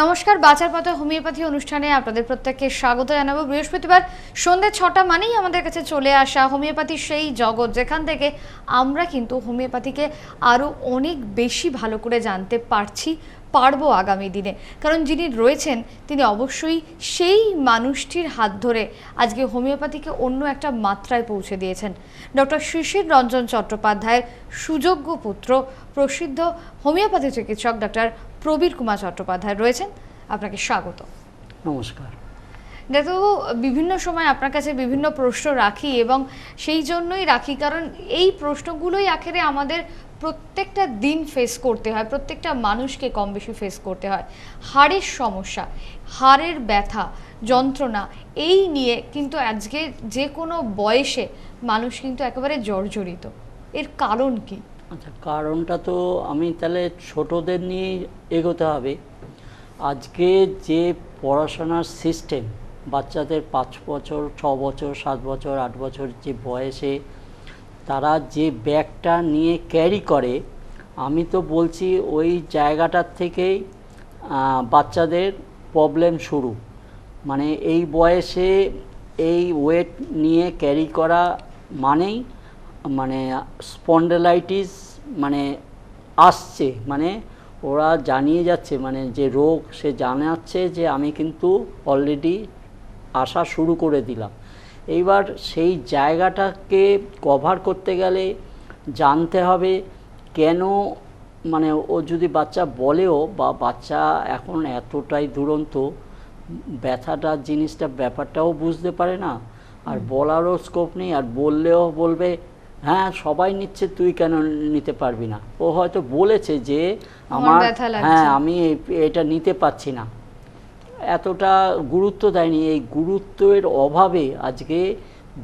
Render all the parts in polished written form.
নমস্কার, বাঁচার পথে হোমিওপ্যাথি অনুষ্ঠানে আপনাদের প্রত্যেককে স্বাগত জানাবো। বৃহস্পতিবার সন্ধ্যে 6টা মানেই আমাদের কাছে চলে আসা হোমিওপ্যাথির সেই জগৎ, যেখান থেকে আমরা কিন্তু হোমিওপ্যাথিকে আরও অনেক বেশি ভালো করে জানতে পারবো আগামী দিনে। কারণ যিনি রয়েছেন তিনি অবশ্যই সেই মানুষটির হাত ধরে আজকে হোমিওপ্যাথিকে অন্য একটা মাত্রায় পৌঁছে দিয়েছেন। ডক্টর শিশির রঞ্জন চট্টোপাধ্যায়ের সুযোগ্য পুত্র প্রসিদ্ধ হোমিওপ্যাথি চিকিৎসক ডক্টর প্রবীর কুমার চট্টোপাধ্যায় রয়েছেন। আপনাকে স্বাগত। নমস্কার ডাক্তারবাবু, বিভিন্ন সময় আপনার কাছে বিভিন্ন প্রশ্ন রাখি এবং সেই জন্যই রাখি কারণ এই প্রশ্নগুলোই আখেরে আমাদের প্রত্যেকটা দিন ফেস করতে হয়, প্রত্যেকটা মানুষকে কম বেশি ফেস করতে হয়। হাড়ের সমস্যা, হাড়ের ব্যথা, যন্ত্রণা, এই নিয়ে কিন্তু আজকে যে কোনো বয়সে মানুষ কিন্তু একেবারে জর্জরিত। এর কারণ কি? আচ্ছা, কারণটা তো আমি তাহলে ছোটদের নিয়ে এগোতে হবে। আজকে যে পড়াশোনার সিস্টেম, বাচ্চাদের 5 বছর 6 বছর 7 বছর 8 বছর যে বয়সে তারা যে ব্যাগটা নিয়ে ক্যারি করে, আমি তো বলছি ওই জায়গাটার থেকেই বাচ্চাদের প্রবলেম শুরু। মানে এই বয়সে এই ওয়েট নিয়ে ক্যারি করা মানেই মানে স্পন্ডেলাইটিস মানে আসছে, মানে ওরা জানিয়ে যাচ্ছে, মানে যে রোগ সে জানাচ্ছে যে আমি কিন্তু অলরেডি আসা শুরু করে দিলাম। এইবার সেই জায়গাটাকে কভার করতে গেলে জানতে হবে কেন, মানে ও যদি বাচ্চা বলেও বা বাচ্চা এখন এতটাই দুরন্ত, ব্যথাটা জিনিসটা ব্যাপারটাও বুঝতে পারে না, আর বলারও স্কোপ নেই, আর বললেও বলবে হ্যাঁ সবাই নিচ্ছে তুই কেন নিতে পারবি না। ও হয়তো বলেছে যে আমার হ্যাঁ আমি এটা নিতে পারছি না, এতটা গুরুত্ব দেয়নি। এই গুরুত্বের অভাবে আজকে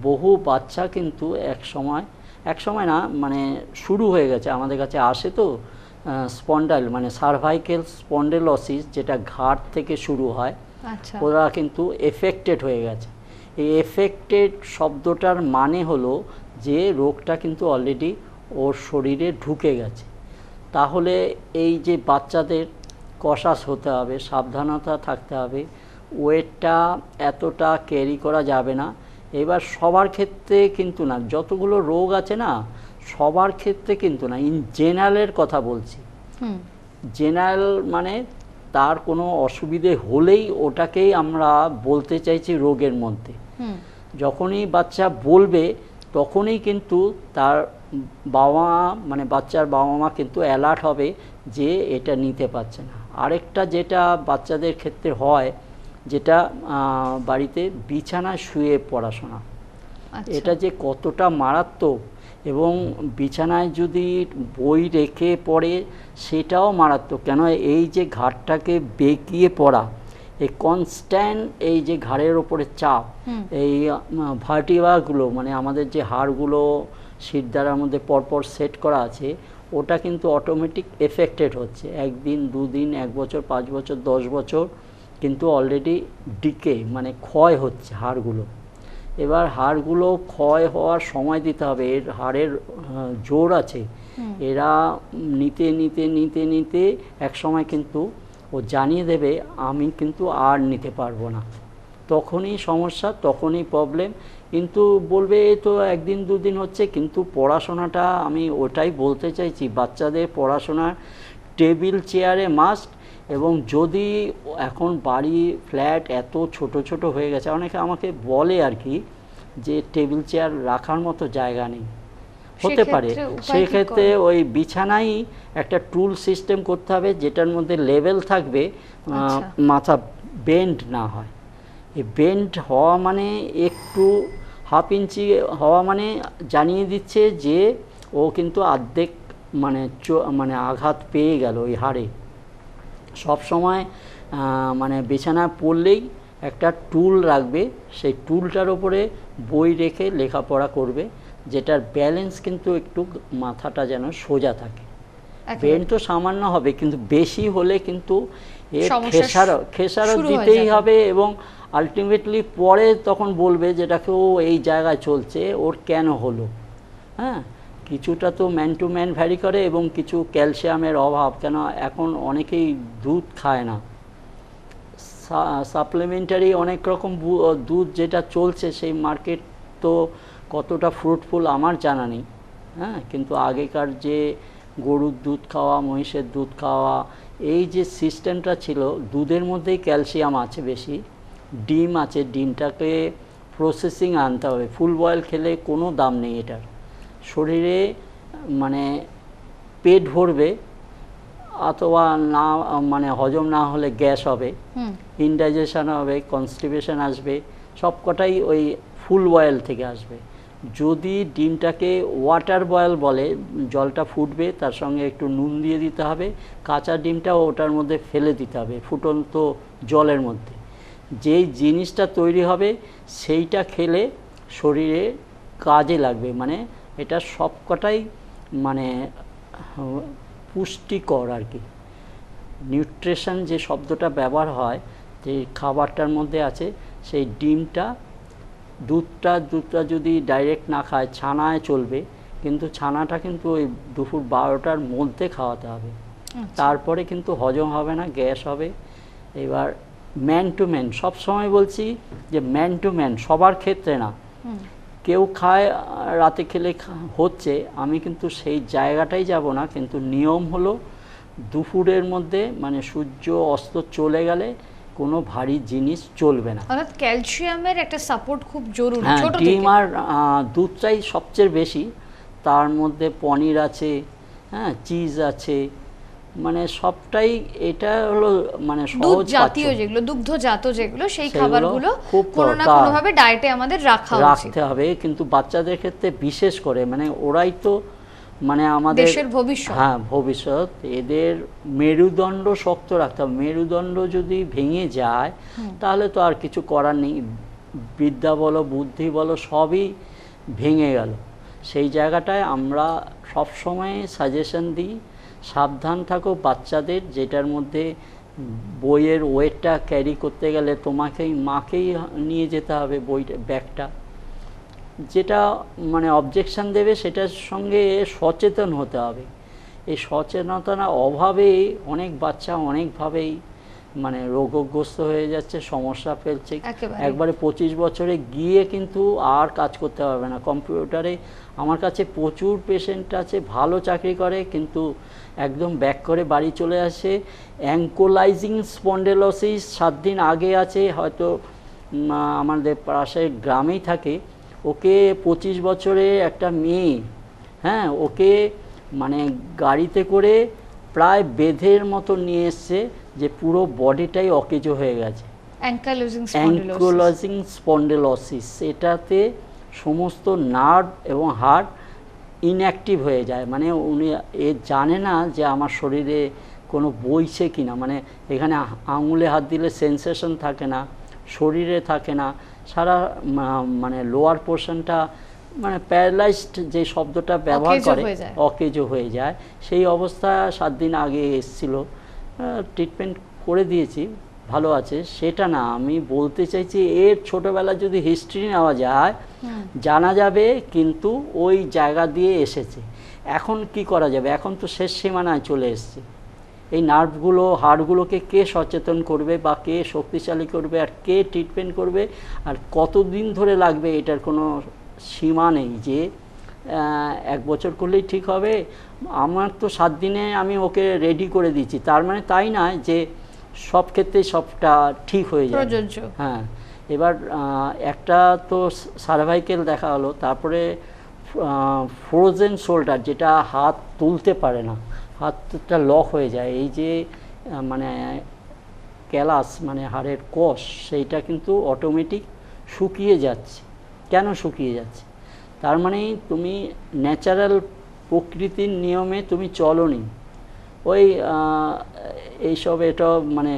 বহু বাচ্চা কিন্তু এক সময় না, মানে শুরু হয়ে গেছে আমাদের কাছে আসে তো স্পন্ডাইল মানে সার্ভাইকেল স্পন্ডেলোসিস, যেটা ঘাড় থেকে শুরু হয়। ওরা কিন্তু এফেক্টেড হয়ে গেছে। এই এফেক্টেড শব্দটার মানে হলো যে রোগটা কিন্তু অলরেডি ওর শরীরে ঢুকে গেছে। তাহলে এই যে বাচ্চাদের কশাস হতে হবে, সাবধানতা থাকতে হবে, ওয়েটটা এতটা ক্যারি করা যাবে না। এবার সবার ক্ষেত্রে কিন্তু না, যতগুলো রোগ আছে না সবার ক্ষেত্রে কিন্তু না, ইন জেনারেলের কথা বলছি। জেনারেল মানে তার কোনো অসুবিধে হলেই ওটাকেই আমরা বলতে চাইছি রোগের মধ্যে। যখনই বাচ্চা বলবে তখনই কিন্তু তার বাবা মানে বাচ্চার বাবা মা কিন্তু অ্যালার্ট হবে যে এটা নিতে পারছে না। আরেকটা যেটা বাচ্চাদের ক্ষেত্রে হয়, যেটা বাড়িতে বিছানায় শুয়ে পড়াশোনা, এটা যে কতটা মারাত্মক, এবং বিছানায় যদি বই রেখে পড়ে সেটাও মারাত্মক। কেন, এই যে ঘাড়টাকে বেঁকিয়ে পড়া, এই কনস্ট্যান্ট এই যে ঘাড়ের ওপরে চাপ, এই ভার্টিব্রাগুলো মানে আমাদের যে হাড়গুলো শিরদাঁড়ার মধ্যে পরপর সেট করা আছে, ওটা কিন্তু অটোমেটিক এফেক্টেড হচ্ছে। একদিন 2 দিন 1 বছর 5 বছর 10 বছর কিন্তু অলরেডি ডিকে মানে ক্ষয় হচ্ছে হাড়গুলো। এবার হাড়গুলো ক্ষয় হওয়ার সময় দিতে হবে, এর হাড়ের জোর আছে, এরা নিতে নিতে নিতে নিতে এক সময় কিন্তু ও জানিয়ে দেবে আমি কিন্তু আর নিতে পারবো না। তখনই সমস্যা, তখনই প্রবলেম। কিন্তু বলবে তো 1 দিন 2 দিন হচ্ছে, কিন্তু পড়াশোনাটা আমি ওটাই বলতে চাইছি, বাচ্চাদের পড়াশোনার টেবিল চেয়ারে মাস্ট। এবং যদি এখন বাড়ি ফ্ল্যাট এত ছোট ছোট হয়ে গেছে, অনেকে আমাকে বলে আর কি যে টেবিল চেয়ার রাখার মতো জায়গা নেই, হতে পারে সেক্ষেত্রে ওই বিছানায় একটা টুল সিস্টেম করতে হবে যেটার মধ্যে লেভেল থাকবে, মাথা বেন্ড না হয়। এই বেন্ড হওয়া মানে একটু হাফ ইঞ্চি হওয়া মানে জানিয়ে দিচ্ছে যে ও কিন্তু অর্ধেক মানে আঘাত পেয়ে গেল ওই হাড়ে। সবসময় মানে বিছানায় পড়লেই একটা টুল রাখবে, সেই টুলটার ওপরে বই রেখে লেখাপড়া করবে, যেটার ব্যালেন্স কিন্তু একটু মাথাটা যেন সোজা থাকে। বেন্ড তো সামান্য হবে, কিন্তু বেশি হলে কিন্তু এর খেসারত দিতেই হবে। এবং আলটিমেটলি পরে তখন বলবে যেটাকে ও এই জায়গায় চলছে, ওর কেন হলো। হ্যাঁ, কিছুটা তো ম্যান টু ম্যান ভ্যারি করে, এবং কিছু ক্যালসিয়ামের অভাব। কেন এখন অনেকেই দুধ খায় না, সাপ্লিমেন্টারি অনেক রকম দুধ যেটা চলছে, সেই মার্কেট তো কতটা ফ্রুটফুল আমার জানা নেই। হ্যাঁ, কিন্তু আগেকার যে গরুর দুধ খাওয়া, মহিষের দুধ খাওয়া, এই যে সিস্টেমটা ছিল, দুধের মধ্যেই ক্যালসিয়াম আছে বেশি, ডিম আছে, ডিমটাকে প্রসেসিং আনতে হবে। ফুল বয়েল খেলে কোনো দাম নেই এটার, শরীরে মানে পেট ভরবে, অথবা না মানে হজম না হলে গ্যাস হবে, ইনডাইজেশন হবে, কনস্টিপেশন আসবে, সব কটাই ওই ফুল বয়েল থেকে আসবে। যদি ডিমটাকে ওয়াটার বয়েল বলে, জলটা ফুটবে, তার সঙ্গে একটু নুন দিয়ে দিতে হবে, কাঁচা ডিমটা ওটার মধ্যে ফেলে দিতে হবে ফুটন্ত জলের মধ্যে, যেই জিনিসটা তৈরি হবে সেইটা খেলে শরীরে কাজে লাগবে। মানে এটা সব কটাই মানে পুষ্টিকর আর কি। নিউট্রিশন যে শব্দটা ব্যবহার হয় যে খাবারটার মধ্যে আছে, সেই ডিমটা, দুধটা যদি ডাইরেক্ট না খায়, ছানায় চলবে, কিন্তু ছানাটা কিন্তু ওই দুপুর 12টার মধ্যে খাওয়াতে হবে, তারপরে কিন্তু হজম হবে না, গ্যাস হবে। এবার ম্যান টু ম্যান, সবসময় বলছি যে ম্যান টু ম্যান, সবার ক্ষেত্রে না। কেউ খায় রাতে খেলে হচ্ছে, আমি কিন্তু সেই জায়গাটাই যাব না, কিন্তু নিয়ম হলো দুপুরের মধ্যে, মানে সূর্য অস্ত চলে গেলে কোনো ভারী জিনিস চলবে না। অর্থাৎ ক্যালসিয়ামের একটা সাপোর্ট খুব জরুরি হ্যাঁ, ছোট ডিম থেকে। আর দুধটাই সবচেয়ে বেশি, তার মধ্যে পনির আছে, হ্যাঁ, চিজ আছে, মানে সবটাই। এটা হলো মানে দুধ সহজ জাতীয় পাচ্য, যেগুলো, দুগ্ধজাত যেগুলো, সেই সেগুলো খাবারগুলো খুব কোনো না দরকার, কোনোভাবে ডায়েটে আমাদের রাখা উচিত। রাখতে হবে। কিন্তু বাচ্চাদের ক্ষেত্রে বিশেষ করে, মানে ওরাই তো মানে আমাদের দেশের ভবিষ্যৎ। হ্যাঁ, ভবিষ্যৎ। এদের মেরুদণ্ড শক্ত রাখতে হবে। মেরুদণ্ড যদি ভেঙে যায় তাহলে তো আর কিছু করার নেই, বিদ্যা বলো, বুদ্ধি বলো, সবই ভেঙে গেল। সেই জায়গাটায় আমরা সবসময় সাজেশন দিই, সাবধান থাকো বাচ্চাদের, যেটার মধ্যে বইয়ের ওয়েটটা ক্যারি করতে গেলে মাকেই নিয়ে যেতে হবে বইটা, ব্যাগটা। যেটা মানে অবজেকশন দেবে সেটার সঙ্গে সচেতন হতে হবে। এই সচেতনতার অভাবেই অনেক বাচ্চা অনেকভাবেই মানে রোগগ্রস্ত হয়ে যাচ্ছে, সমস্যা ফেলছে। একবারে 25 বছরে গিয়ে কিন্তু আর কাজ করতে পারবে না কম্পিউটারে। আমার কাছে প্রচুর পেশেন্ট আছে, ভালো চাকরি করে, কিন্তু একদম ব্যাক করে বাড়ি চলে আসে। অ্যাঙ্কোলাইজিং স্পন্ডেলোসিস 7 দিন আগে আছে, হয়তো আমাদের পাশে গ্রামেই থাকে। ওকে 25 বছরে একটা মেয়ে, হ্যাঁ, ওকে মানে গাড়িতে করে প্রায় বেঁধের মতো নিয়ে এসছে, যে পুরো বডিটাই অকেজো হয়ে গেছে। অ্যাঙ্কোলাইজিং স্পন্ডেলোসিস, এটাতে সমস্ত নার্ভ এবং হার্ট ইনঅ্যাক্টিভ হয়ে যায়। মানে উনি জানে না যে আমার শরীরে কোনো বইছে কিনা, মানে এখানে আঙুলে হাত দিলে সেন্সেশন থাকে না, শরীরে থাকে না, সারা মানে লোয়ার পোর্শনটা মানে প্যারালাইজড যে শব্দটা ব্যবহার করে, অকেজো হয়ে যায়। সেই অবস্থা 7 দিন আগে এসেছিল, ট্রিটমেন্ট করে দিয়েছি, ভালো আছে। সেটা না, আমি বলতে চাইছি এর ছোটোবেলা যদি হিস্ট্রি নেওয়া যায়, জানা যাবে কিন্তু ওই জায়গা দিয়ে এসেছে। এখন কি করা যাবে? এখন তো শেষ সীমানায় চলে এসছে। এই নার্ভগুলো, হাড়গুলোকে কে সচেতন করবে বা কে শক্তিশালী করবে, আর কে ট্রিটমেন্ট করবে, আর কতদিন ধরে লাগবে এটার কোনো সীমা নেই যে 1 বছর করলেই ঠিক হবে। আমার তো 7 দিনে আমি ওকে রেডি করে দিচ্ছি, তার মানে তাই নয় যে সব ক্ষেত্রেই সবটা ঠিক হয়ে যাবে। হ্যাঁ, এবার একটা তো সার্ভাইকেল দেখা হলো, তারপরে ফ্রোজেন শোল্ডার, যেটা হাত তুলতে পারে না, হাতটা লক হয়ে যায়। এই যে মানে ক্যালাস মানে হাড়ের কোষ, সেইটা কিন্তু অটোমেটিক শুকিয়ে যাচ্ছে। কেন শুকিয়ে যাচ্ছে? তার মানে তুমি ন্যাচারাল প্রকৃতির নিয়মে তুমি চলোনি। ওই এইসব এটা মানে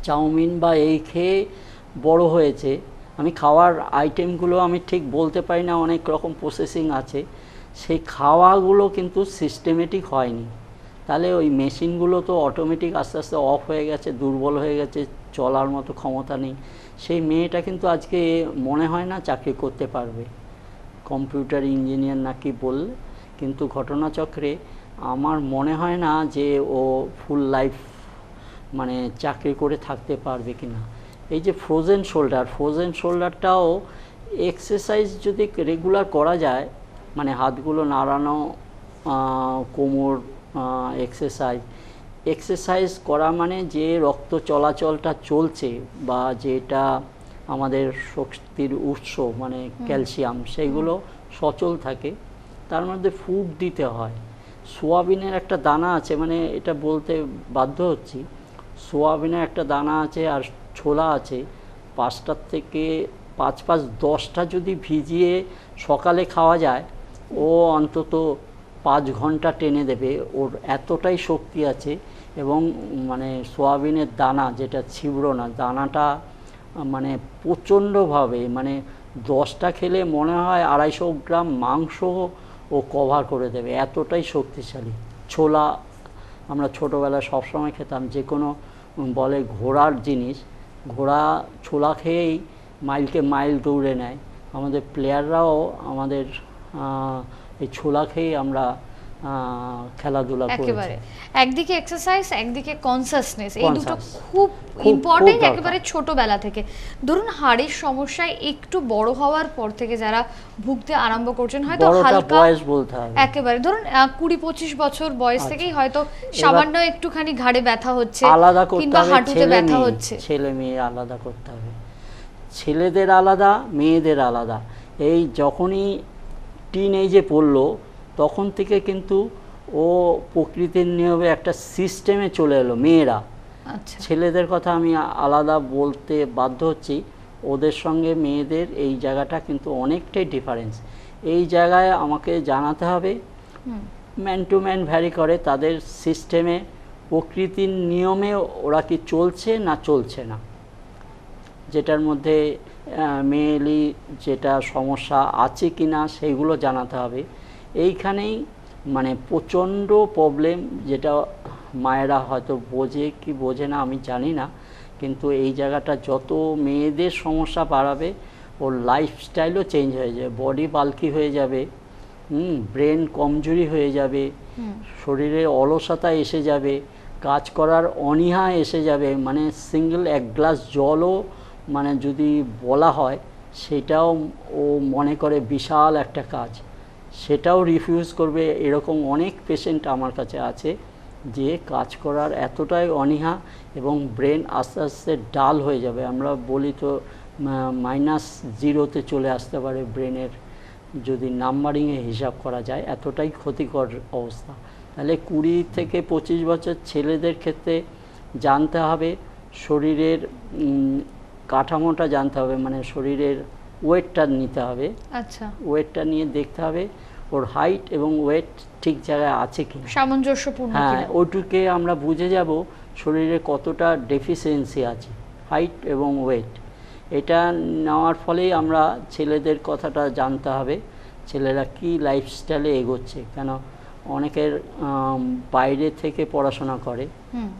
চাউমিন বা এই খেয়ে বড় হয়েছে। আমি খাওয়ার আইটেমগুলো আমি ঠিক বলতে পারি না, অনেক রকম প্রসেসিং আছে। সেই খাওয়াগুলো কিন্তু সিস্টেমেটিক হয়নি। তাহলে ওই মেশিনগুলো তো অটোমেটিক আস্তে আস্তে অফ হয়ে গেছে, দুর্বল হয়ে গেছে, চলার মতো ক্ষমতা নেই। সেই মেয়েটা কিন্তু আজকে মনে হয় না চাকরি করতে পারবে, কম্পিউটার ইঞ্জিনিয়ার নাকি বললে, কিন্তু ঘটনাচক্রে আমার মনে হয় না যে ও ফুল লাইফ মানে চাকরি করে থাকতে পারবে কি না। এই যে ফ্রোজেন শোল্ডারটাও এক্সারসাইজ যদি রেগুলার করা যায়, মানে হাতগুলো নাড়ানো, কোমর এক্সারসাইজ করা, মানে যে রক্ত চলাচলটা চলছে বা যেটা আমাদের শক্তির উৎস মানে ক্যালসিয়াম, সেইগুলো সচল থাকে। তার মধ্যে ফুড দিতে হয়। সোয়াবিনের একটা দানা আছে, মানে এটা বলতে বাধ্য হচ্ছি, সোয়াবিনের একটা দানা আছে আর ছোলা আছে, 5টা থেকে 5-10টা যদি ভিজিয়ে সকালে খাওয়া যায়, ও অন্তত 5 ঘন্টা টেনে দেবে। ওর এতটাই শক্তি আছে। এবং মানে সোয়াবিনের দানা, যেটা ছিবড়ো না, দানাটা মানে প্রচণ্ডভাবে, মানে 10টা খেলে মনে হয় 250 গ্রাম মাংস ও কভার করে দেবে, এতটাই শক্তিশালী। ছোলা আমরা ছোটোবেলায় সবসময় খেতাম, যে কোনো বলে ঘোড়ার জিনিস, ঘোড়া ছোলা খেয়েই মাইলকে মাইল দৌড়ে নেয়। আমাদের প্লেয়াররাও আমাদের এই ছোলা খেয়েই আমরা খেলাধুলা করেছি। একেবারে একদিকে এক্সারসাইজ, একদিকে কনসাসনেস, এই দুটো Conscious। খুব খুব ইম্পর্টেন্ট দরকার। একেবারে ছোটবেলা থেকে। ধরুন হাড়ের সমস্যায় একটু বড় হওয়ার পর থেকে যারা ভুগতে আরম্ভ করছেন, হয়তো বড়টা হালকা বয়স বলতে হবে। একেবারে ধরুন 20-25 বছর বয়স আচ্ছা। থেকেই হয়তো সামান্য একটুখানি ঘাড়ে ব্যথা হচ্ছে, আলাদা করতে কিংবা হবে, হাঁটুতে ব্যথা হচ্ছে। ছেলে মেয়ে আলাদা করতে হবে, ছেলেদের আলাদা, মেয়েদের আলাদা। এই যখনই টিনেজে পড়লো, তখন থেকে কিন্তু ও প্রকৃতির নিয়মে একটা সিস্টেমে চলে এলো। মেয়েরা, আচ্ছা, ছেলেদের কথা আমি আলাদা বলতে বাধ্য হচ্ছি, ওদের সঙ্গে মেয়েদের এই জায়গাটা কিন্তু অনেকটাই ডিফারেন্স। এই জায়গায় আমাকে জানাতে হবে, ম্যান টু ম্যান ভ্যারি করে, তাদের সিস্টেমে প্রকৃতির নিয়মে ওরা কি চলছে না চলছে না, যেটার মধ্যে মেয়েলি যেটা সমস্যা আছে কি না সেইগুলো জানাতে হবে। এইখানেই মানে প্রচণ্ড প্রবলেম, যেটা মায়েরা হয়তো বোঝে কি বোঝে না আমি জানি না, কিন্তু এই জায়গাটা যত মেয়েদের সমস্যা বাড়াবে, ওর লাইফস্টাইলও চেঞ্জ হয়ে যাবে, বডি বাল্কি হয়ে যাবে, ব্রেন কমজোরি হয়ে যাবে, শরীরে অলসতা এসে যাবে, কাজ করার অনীহা এসে যাবে। মানে সিঙ্গেল 1 গ্লাস জলও মানে যদি বলা হয়, সেটাও ও মনে করে বিশাল একটা কাজ, সেটাও রিফিউজ করবে। এরকম অনেক পেশেন্ট আমার কাছে আছে, যে কাজ করার এতটাই অনীহা, এবং ব্রেন আস্তে আস্তে ডাল হয়ে যাবে। আমরা বলি তো -0-তে চলে আসতে পারে ব্রেনের, যদি নাম্বারিংয়ে হিসাব করা যায়, এতটাই ক্ষতিকর অবস্থা। তাহলে 20 থেকে 25 বছর ছেলেদের ক্ষেত্রে জানতে হবে, শরীরের কাঠামোটা জানতে হবে, মানে শরীরের ওয়েটটা নিতে হবে। আচ্ছা, ওয়েটটা নিয়ে দেখতে হবে ওর হাইট এবং ওয়েট ঠিক জায়গায় আছে কি, সামঞ্জস্যপূর্ণ হ্যাঁ, কিনা। ওইটুকে আমরা বুঝে যাব শরীরে কতটা ডেফিসিয়েন্সি আছে, হাইট এবং ওয়েট। এটা নেওয়ার ফলেই আমরা ছেলেদের কথাটা জানতে হবে, ছেলেরা কি লাইফস্টাইলে এগোচ্ছে। কেন অনেকের বাইরে থেকে পড়াশোনা করে,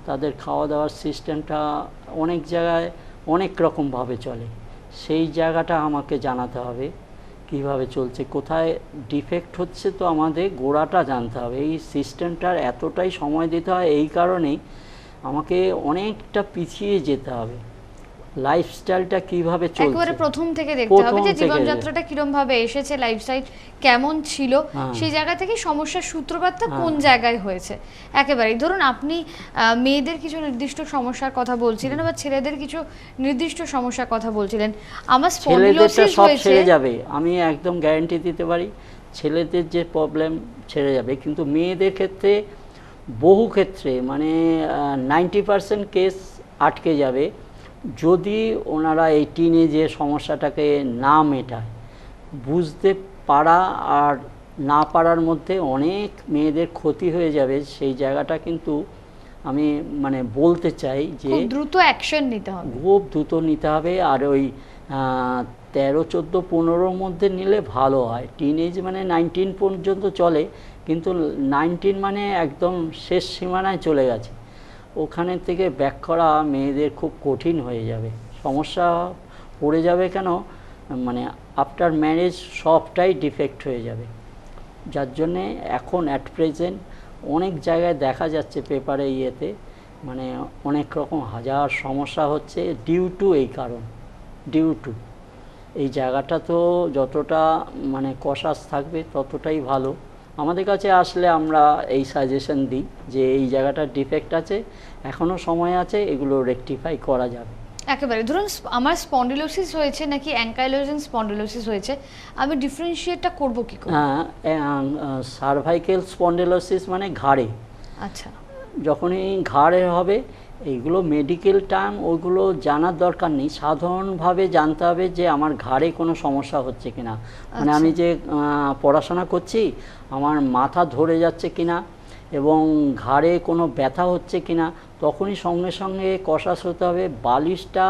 তাদের খাওয়া দাওয়ার সিস্টেমটা অনেক জায়গায় অনেক রকমভাবে চলে, সেই জায়গাটা আমাকে জানাতে হবে কিভাবে চলছে, কোথায় ডিফেক্ট হচ্ছে। তো আমাদের গোড়াটা জানতে হবে। এই সিস্টেমটার এতটাই সময় দিতে হয়, এই কারণেই আমাকে অনেকটা পিছিয়ে যেতে হবে। লাইফস্টাইলটা কিভাবে চলছে একেবারে প্রথম থেকে দেখতে হবে যে প্রথম থেকে। জীবনযাত্রাটা কিরম ভাবে এসেছে, লাইফস্টাইল কেমন ছিল, হ্যাঁ। সেই জায়গা থেকে সমস্যার সূত্রপাতটা কোন জায়গায় হয়েছে। একেবারেই ধরুন আপনি মেয়েদের কিছু নির্দিষ্ট সমস্যার কথা বলছিলেন, আবার ছেলেদের কিছু নির্দিষ্ট সমস্যার কথা বলছিলেন। আমার ছেলেদেরটা স্পন্ডিলোসিস সব হয়েছে, ছেড়ে যাবে, আমি একদম গ্যারান্টি দিতে পারি, ছেলেদের যে প্রবলেম ছেড়ে যাবে। কিন্তু মেয়েদের ক্ষেত্রে বহু ক্ষেত্রে মানে 90% কেস আটকে যাবে, যদি ওনারা এই টিনেজে সমস্যাটাকে না মেটায়। বুঝতে পারা আর না পারার মধ্যে অনেক মেয়েদের ক্ষতি হয়ে যাবে, সেই জায়গাটা কিন্তু আমি মানে বলতে চাই যে খুব দ্রুত অ্যাকশন নিতে হবে। খুব দ্রুত নিতে হবে। আর ওই 13, 14, 15 মধ্যে নিলে ভালো হয়। টিনেজ মানে 19 পর্যন্ত চলে, কিন্তু 19 মানে একদম শেষ সীমানায় চলে গেছে, ওখানে থেকে ব্যাক করা মেয়েদের খুব কঠিন হয়ে যাবে, সমস্যা পড়ে যাবে। কেন মানে আফটার ম্যারেজ সবটাই ডিফেক্ট হয়ে যাবে। যার জন্যে এখন অ্যাট প্রেজেন্ট অনেক জায়গায় দেখা যাচ্ছে পেপারে ইয়েতে মানে অনেক রকম হাজার সমস্যা হচ্ছে ডিউ টু এই কারণ, ডিউ টু এই জায়গাটা তো যতটা মানে কষাস থাকবে ততটাই ভালো। আমাদের কাছে আসলে আমরা এই সাজেশন দিই যে এই জায়গাটা ডিফেক্ট আছে, এখনও সময় আছে, এগুলো রেকটিফাই করা যাবে। একেবারে ধরুন আমার স্পন্ডিলোসিস হয়েছে নাকি অ্যাঙ্কাইলোজিং স্পন্ডিলোসিস হয়েছে, আমি ডিফারেন্সিয়েটটা করব কি করে? সার্ভাইকেল স্পন্ডিলোসিস মানে ঘাড়ে, আচ্ছা, যখনই ঘাড়ে হবে এইগুলো মেডিকেল টার্ম ওইগুলো জানার দরকার নেই, সাধারণভাবে জানতে হবে যে আমার ঘাড়ে কোনো সমস্যা হচ্ছে কিনা, মানে আমি যে পড়াশোনা করছি আমার মাথা ধরে যাচ্ছে কিনা এবং ঘাড়ে কোনো ব্যথা হচ্ছে কিনা, তখনই সঙ্গে সঙ্গে কষাস হতে হবে। বালিশটা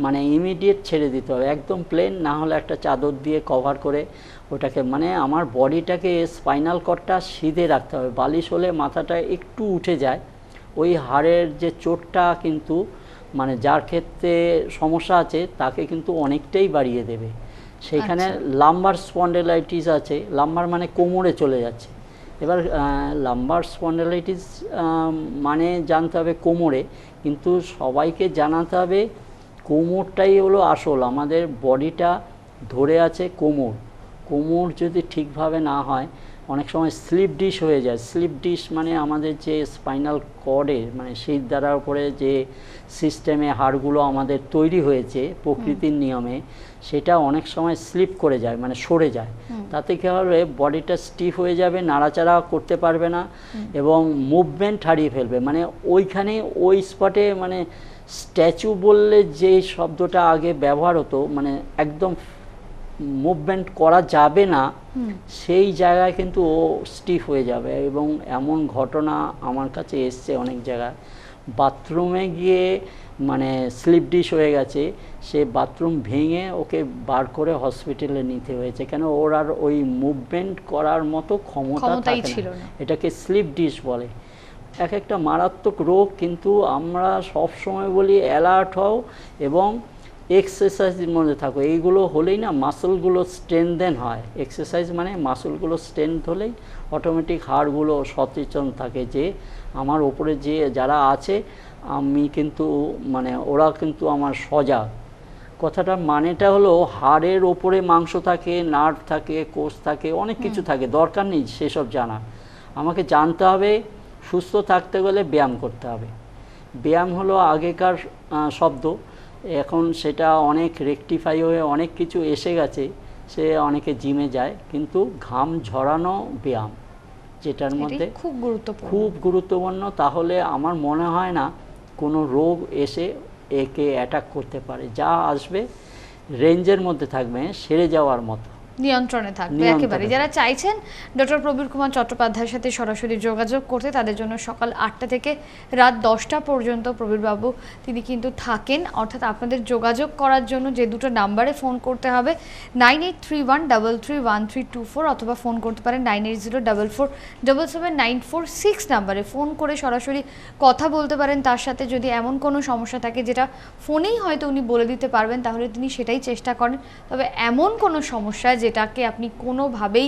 মানে ইমিডিয়েট ছেড়ে দিতে হবে, একদম প্লেন, না হলে একটা চাদর দিয়ে কভার করে ওটাকে মানে আমার বডিটাকে স্পাইনাল কর্ডটা সিধে রাখতে হবে। বালিশ হলে মাথাটা একটু উঠে যায়, ওই হাড়ের যে চোটটা কিন্তু মানে যার ক্ষেত্রে সমস্যা আছে তাকে কিন্তু অনেকটাই বাড়িয়ে দেবে। সেইখানে লাম্বার স্পন্ডেলাইটিস আছে, লাম্বার মানে কোমরে চলে যাচ্ছে। এবার লাম্বার স্পন্ডেলাইটিস মানে জানতে হবে কোমরে, কিন্তু সবাইকে জানাতে হবে কোমরটাই হলো আসল, আমাদের বডিটা ধরে আছে কোমর। কোমর যদি ঠিকভাবে না হয় অনেক সময় স্লিপ ডিশ হয়ে যায়। স্লিপ ডিশ মানে আমাদের যে স্পাইনাল কর্ডের মানে সেই দ্বারার উপরে যে সিস্টেমে হাড়গুলো আমাদের তৈরি হয়েছে প্রকৃতির নিয়মে, সেটা অনেক সময় স্লিপ করে যায় মানে সরে যায়। তাতে কী হবে, বডিটা স্টিফ হয়ে যাবে, নাড়াচাড়া করতে পারবে না এবং মুভমেন্ট হারিয়ে ফেলবে। মানে ওইখানে ওই স্পটে মানে স্ট্যাচু বললে যে শব্দটা আগে ব্যবহার হতো মানে একদম মুভমেন্ট করা যাবে না, সেই জায়গায় কিন্তু ও স্টিফ হয়ে যাবে। এবং এমন ঘটনা আমার কাছে এসছে অনেক জায়গায়, বাথরুমে গিয়ে মানে স্লিপ ডিশ হয়ে গেছে, সে বাথরুম ভেঙে ওকে বার করে হসপিটালে নিতে হয়েছে, কেন ওর আর ওই মুভমেন্ট করার মতো ক্ষমতা থাকে না। এটাকে স্লিপ ডিশ বলে। এক একটা মারাত্মক রোগ, কিন্তু আমরা সব সময় বলি অ্যালার্ট হও এবং এক্সারসাইজের মধ্যে থাকো। এইগুলো হলেই না মাসলগুলো স্ট্রেনদেন হয়। এক্সারসাইজ মানে মাসলগুলো স্ট্রেন্থ হলেই অটোমেটিক হাড়গুলো সচেতন থাকে যে আমার ওপরে যে যারা আছে আমি কিন্তু মানে ওরা কিন্তু আমার সজাগ। কথাটা মানেটা হলো হাড়ের ওপরে মাংস থাকে, নার্ভ থাকে, কোষ থাকে, অনেক কিছু থাকে, দরকার নেই সেসব জানা। আমাকে জানতে হবে সুস্থ থাকতে গেলে ব্যায়াম করতে হবে। ব্যায়াম হলো আগেকার শব্দ, এখন সেটা অনেক রেকটিফাই হয়ে অনেক কিছু এসে গেছে। সে অনেকে জিমে যায়, কিন্তু ঘাম ঝরানো ব্যায়াম যেটার মধ্যে খুব গুরুত্বপূর্ণ, তাহলে আমার মনে হয় না কোনো রোগ এসে একে অ্যাটাক করতে পারে। যা আসবে রেঞ্জের মধ্যে থাকবে, সেরে যাওয়ার মতো নিয়ন্ত্রণে থাকবে একেবারে। যারা চাইছেন ডক্টর প্রবীর কুমার চট্টোপাধ্যায়ের সাথে সরাসরি যোগাযোগ করতে, তাদের জন্য সকাল 8টা থেকে রাত 10টা পর্যন্ত প্রবীরবাবু তিনি কিন্তু থাকেন। অর্থাৎ আপনাদের যোগাযোগ করার জন্য যে দুটো নাম্বারে ফোন করতে হবে 9831331324 অথবা ফোন করতে পারেন 9804477946 নাম্বারে ফোন করে সরাসরি কথা বলতে পারেন তার সাথে। যদি এমন কোনো সমস্যা থাকে যেটা ফোনেই হয়তো উনি বলে দিতে পারবেন, তাহলে তিনি সেটাই চেষ্টা করেন। তবে এমন কোনো সমস্যা যেটাকে আপনি কোনোভাবেই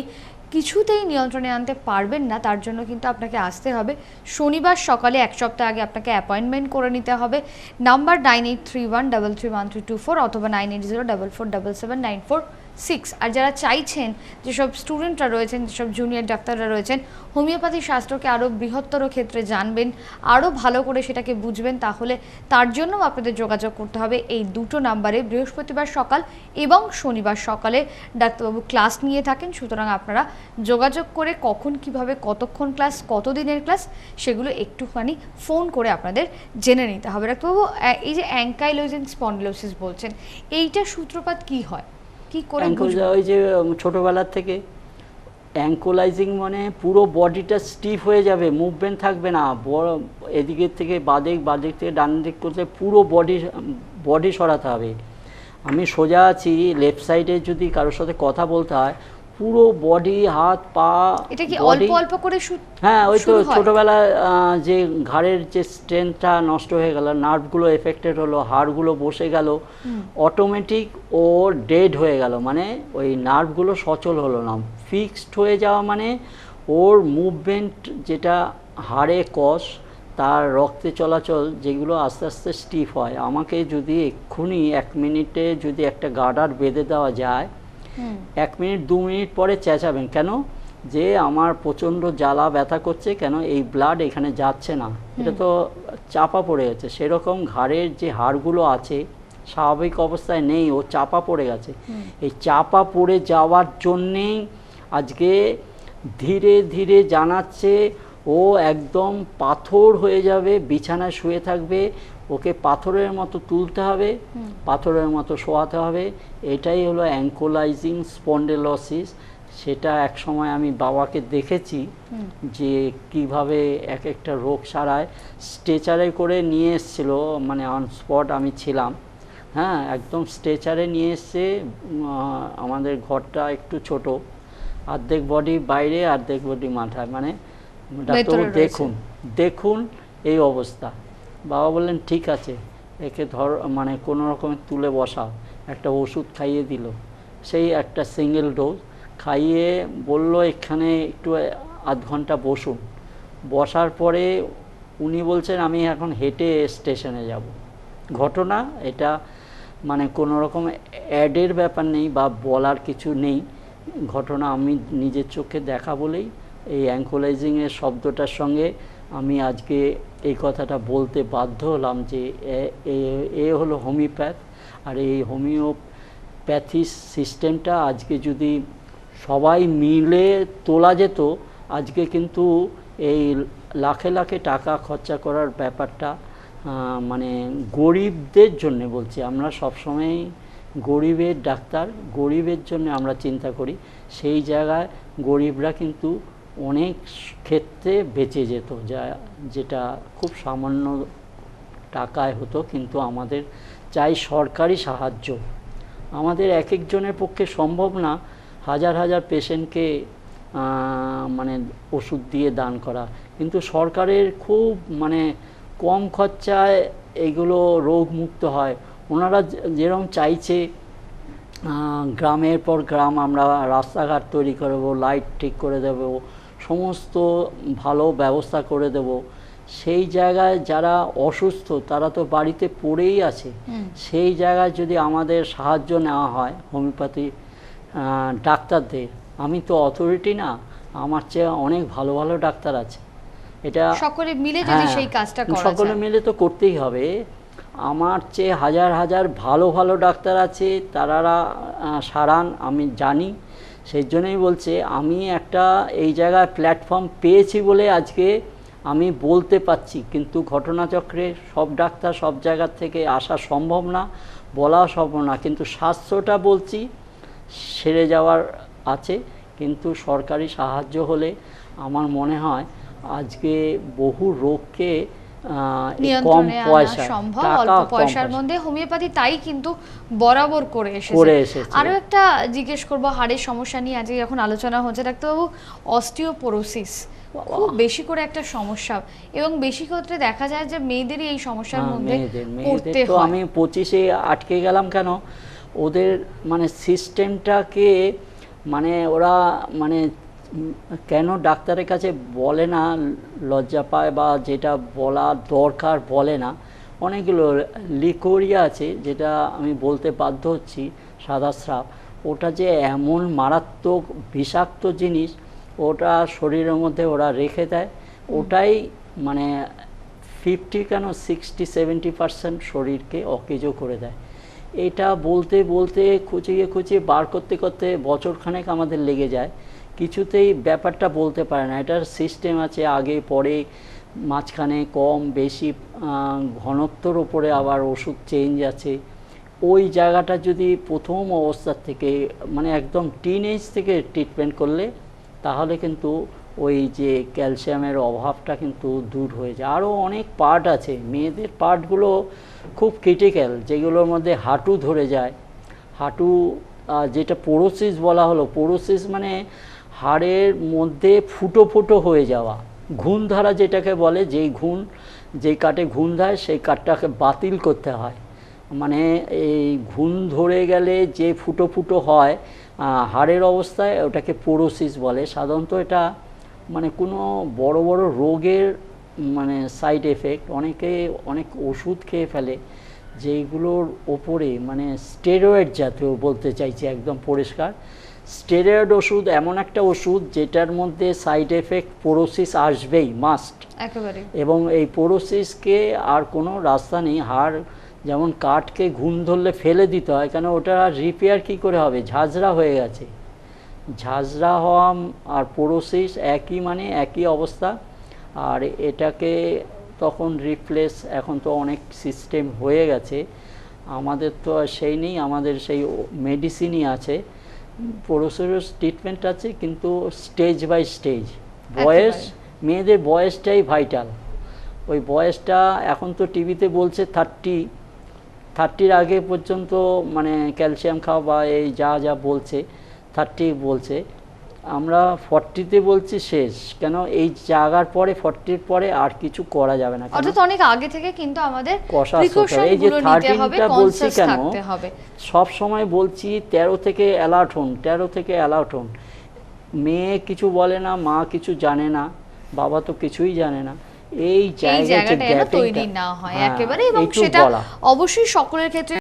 কিছুতেই নিয়ন্ত্রণে আনতে পারবেন না, তার জন্য কিন্তু আপনাকে আসতে হবে শনিবার সকালে। এক সপ্তাহ আগে আপনাকে অ্যাপয়েন্টমেন্ট করে নিতে হবে। নাম্বার 9831331324 অথবা 9804477946। আর যারা চাইছেন, যেসব স্টুডেন্টরা রয়েছেন, যেসব জুনিয়র ডাক্তাররা রয়েছেন, হোমিওপ্যাথি শাস্ত্রকে আরও বৃহত্তর ক্ষেত্রে জানবেন, আরও ভালো করে সেটাকে বুঝবেন, তাহলে তার জন্য আপনাদের যোগাযোগ করতে হবে এই দুটো নাম্বারে। বৃহস্পতিবার সকাল এবং শনিবার সকালে ডাক্তারবাবু ক্লাস নিয়ে থাকেন, সুতরাং আপনারা যোগাযোগ করে কখন কিভাবে কতক্ষণ ক্লাস, কতদিনের ক্লাস, সেগুলো একটুখানি ফোন করে আপনাদের জেনে নিতে হবে। ডাক্তারবাবু, এই যে অ্যাঙ্কাইলোজিং স্পন্ডিলোসিস বলছেন, এইটা সূত্রপাত কি হয়, কি করে? ওই যে ছোটোবেলার থেকে অ্যাঙ্কোলাইজিং মানে পুরো বডিটা স্টিফ হয়ে যাবে, মুভমেন্ট থাকবে না, এদিকের থেকে বাদিক থেকে ডান দিক করতে পুরো বডি সরাতে হবে। আমি সোজা আছি, লেফট সাইডে যদি কারোর সাথে কথা বলতে হয় পুরো বডি, হাত পা, এটা কি অল্প অল্প করে? হ্যাঁ, ওই তো ছোটোবেলায় যে ঘাড়ের যে স্ট্রেংথটা নষ্ট হয়ে গেল, নার্ভগুলো এফেক্টেড হলো, হাড়গুলো বসে গেল, অটোমেটিক ও ডেড হয়ে গেল, মানে ওই নার্ভগুলো সচল হলো না। ফিক্সড হয়ে যাওয়া মানে ওর মুভমেন্ট যেটা হাড়ে কষ তার রক্তে চলাচল যেগুলো আস্তে আস্তে স্টিফ হয়, আমাকে যদি এক্ষুনি 1 মিনিটে যদি একটা গার্ডার বেঁধে দেওয়া যায়, 1 মিনিট 2 মিনিট পরে চেঁচাবেন কেন যে আমার প্রচণ্ড জ্বালা ব্যথা করছে, কেন এই ব্লাড এখানে যাচ্ছে না, এটা তো চাপা পড়ে গেছে। সেরকম ঘাড়ের যে হাড়গুলো আছে স্বাভাবিক অবস্থায় নেই, ও চাপা পড়ে গেছে। এই চাপা পড়ে যাওয়ার জন্যেই আজকে ধীরে ধীরে জানাচ্ছে ও একদম পাথর হয়ে যাবে, বিছানায় শুয়ে থাকবে, ওকে পাথরের মতো তুলতে হবে, পাথরের মতো শোয়াতে হবে। এটাই হলো অ্যাঙ্কোলাইজিং স্পন্ডেলোসিস। সেটা এক সময় আমি বাবাকে দেখেছি যে কিভাবে এক একটা রোগ সারায়, স্ট্রেচারে করে নিয়ে এসেছিলো, মানে অন স্পট আমি ছিলাম, হ্যাঁ, একদম স্ট্রেচারে নিয়ে এসছে। আমাদের ঘরটা একটু ছোট, অর্ধেক বডি বাইরে অর্ধেক বডি মাথায়, মানে ডাক্তারবাবু দেখুন এই অবস্থা। বাবা বললেন ঠিক আছে, একে মানে কোনো রকম তুলে বসাও, একটা ওষুধ খাইয়ে দিল, সেই একটা সিঙ্গেল ডোজ খাইয়ে বলল এখানে একটু আধ ঘন্টা বসুন। বসার পরে উনি বলছেন আমি এখন হেঁটে স্টেশনে যাব। ঘটনা এটা, মানে কোনো রকম অ্যাডের ব্যাপার নেই বা বলার কিছু নেই, ঘটনা আমি নিজের চোখে দেখা বলেই এই অ্যাঙ্কোলাইজিংয়ের শব্দটার সঙ্গে আমি আজকে এই কথাটা বলতে বাধ্য হলাম যে এ হলো হোমিওপ্যাথ। আর এই হোমিওপ্যাথি সিস্টেমটা আজকে যদি সবাই মিলে তোলা যেত, আজকে কিন্তু এই লাখে লাখে টাকা খরচা করার ব্যাপারটা, মানে গরিবদের জন্য বলছি, আমরা সবসময় গরিবের ডাক্তার, গরিবের জন্য আমরা চিন্তা করি, সেই জায়গায় গরিবরা কিন্তু অনেক ক্ষেত্রে বেঁচে যেত, যেটা খুব সামান্য টাকায় হতো। কিন্তু আমাদের চাই সরকারি সাহায্য, আমাদের এক একজনের পক্ষে সম্ভব না হাজার হাজার পেশেন্টকে মানে ওষুধ দিয়ে দান করা, কিন্তু সরকারের খুব মানে কম খরচায় এগুলো রোগ মুক্ত হয়। ওনারা যেরকম চাইছে গ্রামের পর গ্রাম আমরা রাস্তাঘাট তৈরি করব, লাইট ঠিক করে দেব, সমস্ত ভালো ব্যবস্থা করে দেব, সেই জায়গায় যারা অসুস্থ তারা তো বাড়িতে পড়েই আছে, সেই জায়গায় যদি আমাদের সাহায্য নেওয়া হয় হোমিওপ্যাথি ডাক্তারদের, আমি তো অথরিটি না, আমার চেয়ে অনেক ভালো ভালো ডাক্তার আছে, এটা সকলে মিলে যদি সেই কাজটা করা যায়, সকলে মিলে তো করতেই হবে। আমার চেয়ে হাজার হাজার ভালো ভালো ডাক্তার আছে, তারা সারান আমি জানি, সেই জন্যই বলছে আমি একটা এই জায়গায় প্ল্যাটফর্ম পেয়েছি বলে আজকে আমি বলতে পারছি। কিন্তু ঘটনাচক্রে সব ডাক্তার সব জায়গার থেকে আসা সম্ভব না, বলা সম্ভব না, কিন্তু স্বাস্থ্যটা বলছি সেরে যাওয়ার আছে। কিন্তু সরকারি সাহায্য হলে আমার মনে হয় আজকে বহু রোগকে কম পয়সা, সম্ভব, অল্প পয়সার মধ্যে হোমিওপ্যাথি তাই কিন্তু বরাবর করে এসেছে। আরো একটা জিজ্ঞেস করব, হাড়ের সমস্যা নিয়ে আজকে যখন আলোচনা হচ্ছে ডাক্তারবাবু, অস্টিওপোরোসিস খুব বেশি করে একটা সমস্যা, এবং বেশি ক্ষেত্রে দেখা যায় যে মেয়েদেরই এই সমস্যার মধ্যে পড়তে হয়। আমি 25-এ আটকে গেলাম কেন, ওদের মানে সিস্টেমটাকে, মানে ওরা মানে কেন ডাক্তারের কাছে বলে না, লজ্জা পায় বা যেটা বলা দরকার বলে না। অনেকগুলো লিকোরিয়া আছে যেটা আমি বলতে বাধ্য হচ্ছি, সাদা স্রাব, ওটা যে এমন মারাত্মক বিষাক্ত জিনিস, ওটা শরীরের মধ্যে ওরা রেখে দেয়, ওটাই মানে 50 কেন 60-70% শরীরকে অকেজো করে দেয়। এটা বলতে বলতে খুঁচিয়ে খুঁচিয়ে বার করতে করতে বছরখানেক আমাদের লেগে যায়, কিছুতেই ব্যাপারটা বলতে পারে না। এটার সিস্টেম আছে, আগে পরে, মাঝখানে কম বেশি ঘনত্বর ওপরে আবার ওষুধ চেঞ্জ আছে। ওই জায়গাটা যদি প্রথম অবস্থার থেকে মানে একদম টিনেজ থেকে ট্রিটমেন্ট করলে তাহলে কিন্তু ওই যে ক্যালসিয়ামের অভাবটা কিন্তু দূর হয়ে যায়। আরও অনেক পার্ট আছে, মেয়েদের পার্টগুলো খুব ক্রিটিক্যাল, যেগুলোর মধ্যে হাঁটু ধরে যায়, হাঁটু যেটা পোরোসিস বলা হলো, পোরোসিস মানে হাড়ের মধ্যে ফুটো ফুটো হয়ে যাওয়া, ঘুণ ধরা যেটাকে বলে, যেই কাটে ঘুণ ধরে সেই কাটটাকে বাতিল করতে হয়। মানে এই ঘুণ ধরে গেলে যে ফুটো ফুটো হয় হাড়ের অবস্থায়, ওটাকে পোরোসিস বলে। সাধারণত এটা মানে কোনো বড় বড় রোগের মানে সাইড এফেক্ট, অনেকে অনেক ওষুধ খেয়ে ফেলে যেইগুলোর ওপরে মানে স্টেরয়েড জাতীয়, বলতে চাইছি একদম পরিষ্কার, স্টেরয়েড ওষুধ এমন একটা ওষুধ যেটার মধ্যে সাইড এফেক্ট পোরোসিস আসবেই, মাস্ট। একেবারে এবং এই পোরোসিসকে আর কোনো রাস্তা নেই, হাড় যেমন কাঠকে ঘুণ ধরলে ফেলে দিতে হয়, কেন ওটা রিপেয়ার কী করে হবে, ঝাঁঝরা হয়ে গেছে। ঝাঁঝরা হওয়া আর পোরোসিস একই, মানে একই অবস্থা। আর এটাকে তখন রিপ্লেস, এখন তো অনেক সিস্টেম হয়ে গেছে, আমাদের তো আর সেই নেই, আমাদের সেই মেডিসিনই আছে, পোরোসিস ট্রিটমেন্ট আছে, কিন্তু স্টেজ বাই স্টেজ। বয়স, মেয়েদের বয়সটাই ভাইটাল। ওই বয়সটা এখন তো টিভিতে বলছে 30-30 আগে পর্যন্ত মানে ক্যালসিয়াম খাওয়া বা এই যা যা বলছে 30 বলছে, আমরা 40-তে বলছি শেষ। কেন এই জায়গার পরে 40-র পরে আর কিছু করা যাবে না, অর্থাৎ অনেক আগে থেকে কিন্তু আমাদের কষাস হতে হবে। এই যে 13টা বলছি কেন, সব সময় বলছি 13 থেকে অ্যালার্ট হন, 13 থেকে অ্যালার্ট হন। মেয়ে কিছু বলে না, মা কিছু জানে না, বাবা তো কিছুই জানে না, এই জায়গাটা তৈরি না হয় একেবারে, এবং সেটা অবশ্যই সকলের ক্ষেত্রে